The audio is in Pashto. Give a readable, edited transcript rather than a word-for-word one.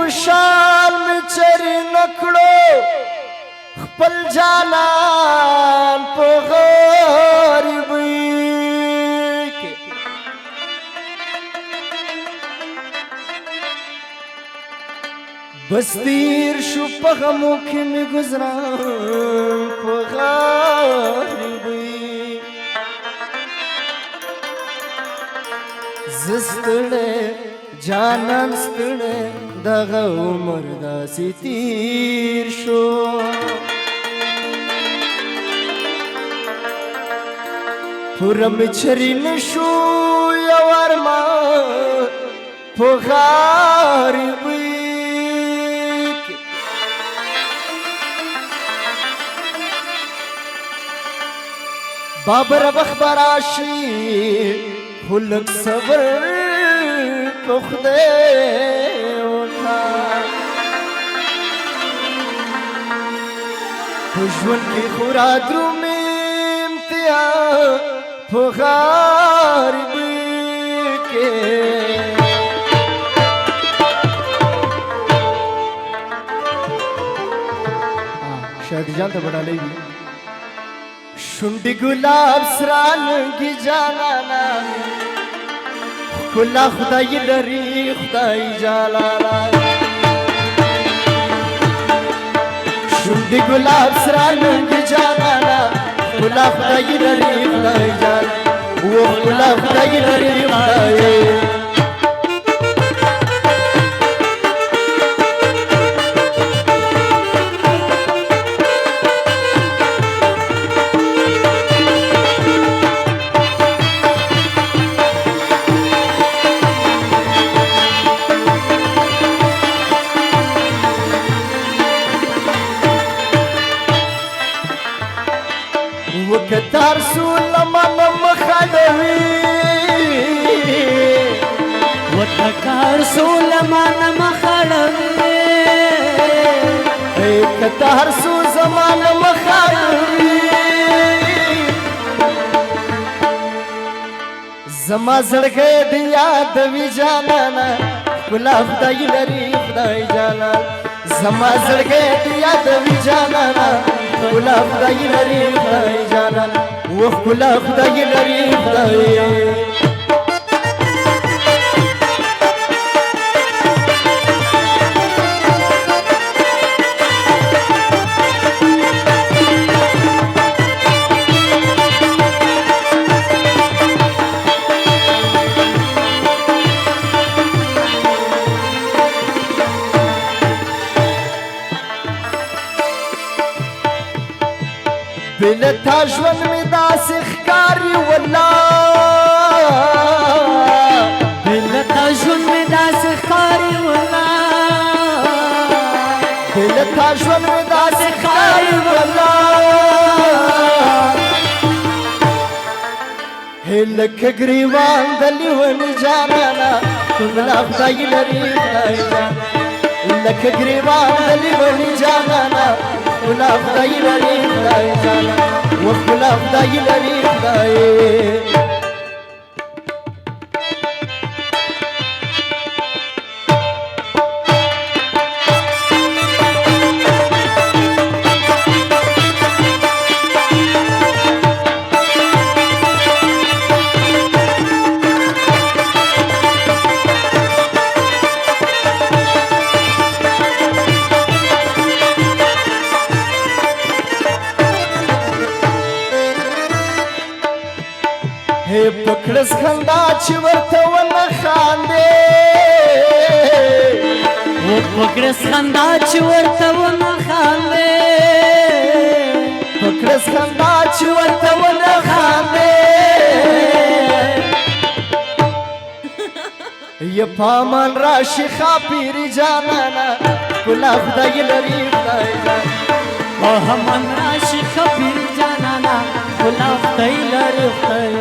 خوشال می چری نکړو خپل جانان په غریبۍ کې بس تیر شو په غمو کې مې ګزران په غریبۍ زستړې جانان ستړې دغه عمر داسې تیر شو پوره مې چرې نشو یو ارمان په غریبۍ کې بابر وخت به راشي خو لږ صبر په خدای وکړه په ژوند کې خو را درومې امتحان په غریبۍ کې شادي جان ته بډالۍ وي شونډې ګلاب سرانګي جانانا ښکلا خدای لري خدای جلالا شونډې ګلاب سرانګي جانانا ښکلا خدای لري خدای جلالا و ښکلا خدای لري خدای وکتار سولمان مخالوی وکتار سولمان مخالوی کتار سو زمان مخالوی زما زړګی د یادوي جانانا ښکلا خدای لري خدای جانان زما زړګی د یادوي جانانا ښکلا خدای لري خدای جانان و ښکلا خدای لري خدای بلتا ژوند مې داسې ښکاري والله بلتا ژوند مې داسې ښکاري والله بلتا ژوند مې داسې ښکاري والله لکه ګریوان د لیوني جانانا ښکلا خدای لري خدای جانان لکه ګریوان د لیوني جانانا ښکلا خدای لري خدای جانان و ښکلا خدای لري خدای پکړس خندا چې ورته ونه خاندې و پکړس خندا چې ورته ونه خاندې پکړس خندا چې ورته ونه خاندې یا پامن راشي خاپيري جانانا ښکلا خدای لري خدای جان پامن راشي خاپيري جانانا ښکلا خدای لري خدای